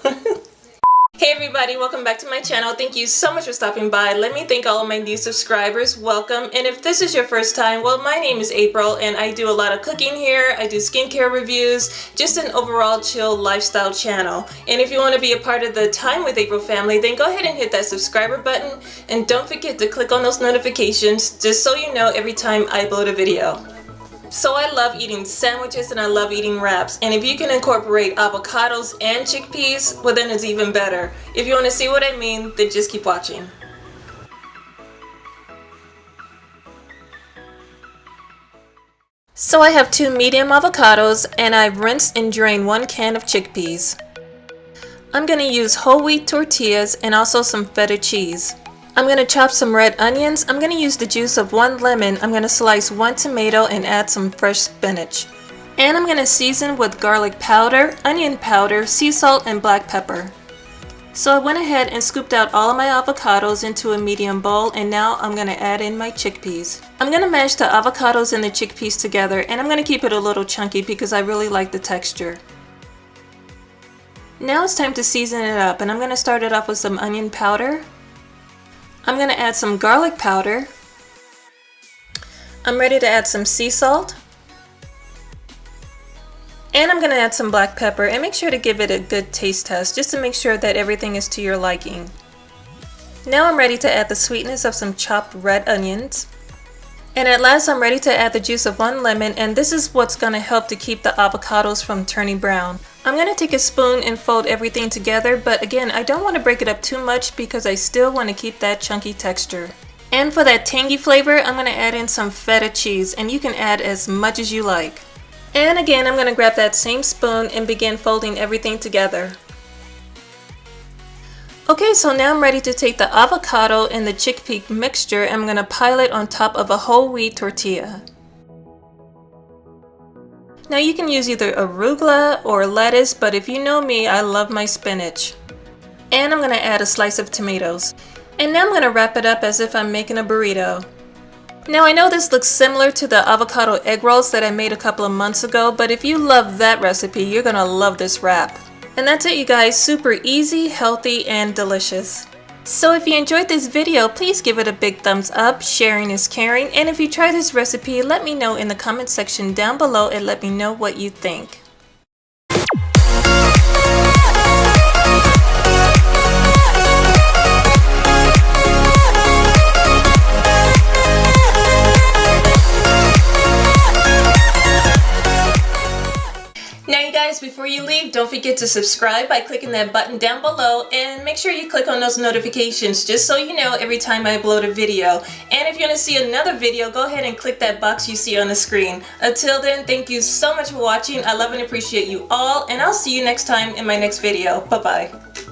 Hey everybody, welcome back to my channel. Thank you so much for stopping by. Let me thank all of my new subscribers. Welcome. And if this is your first time, well, my name is April and I do a lot of cooking here. I do skincare reviews, just an overall chill lifestyle channel. And if you want to be a part of the Time with April family, then go ahead and hit that subscriber button. And don't forget to click on those notifications just so you know every time I upload a video. So I love eating sandwiches and I love eating wraps, and if you can incorporate avocados and chickpeas, well then it's even better. If you want to see what I mean, then just keep watching. So I have 2 medium avocados and I've rinsed and drained 1 can of chickpeas. I'm going to use whole wheat tortillas and also some feta cheese. I'm going to chop some red onions. I'm going to use the juice of 1 lemon. I'm going to slice 1 tomato and add some fresh spinach. And I'm going to season with garlic powder, onion powder, sea salt, and black pepper. So I went ahead and scooped out all of my avocados into a medium bowl, and now I'm going to add in my chickpeas. I'm going to mash the avocados and the chickpeas together, and I'm going to keep it a little chunky because I really like the texture. Now it's time to season it up, and I'm going to start it off with some onion powder. I'm going to add some garlic powder. I'm ready to add some sea salt. And I'm going to add some black pepper, and make sure to give it a good taste test just to make sure that everything is to your liking. Now I'm ready to add the sweetness of some chopped red onions. And at last I'm ready to add the juice of 1 lemon, and this is what's going to help to keep the avocados from turning brown. I'm going to take a spoon and fold everything together, but again, I don't want to break it up too much because I still want to keep that chunky texture. And for that tangy flavor, I'm going to add in some feta cheese, and you can add as much as you like. And again, I'm going to grab that same spoon and begin folding everything together. Okay, so now I'm ready to take the avocado and the chickpea mixture and I'm going to pile it on top of a whole wheat tortilla. Now you can use either arugula or lettuce, but if you know me, I love my spinach. And I'm going to add a slice of tomatoes. And now I'm going to wrap it up as if I'm making a burrito. Now I know this looks similar to the avocado egg rolls that I made a couple of months ago, but if you love that recipe, you're going to love this wrap. And that's it, you guys. Super easy, healthy, and delicious. So if you enjoyed this video, please give it a big thumbs up. Sharing is caring. And if you try this recipe, let me know in the comment section down below and let me know what you think. Before you leave, don't forget to subscribe by clicking that button down below, and make sure you click on those notifications just so you know every time I upload a video. And if you want to see another video, go ahead and click that box you see on the screen. Until then, thank you so much for watching. I love and appreciate you all, and I'll see you next time in my next video. Bye bye.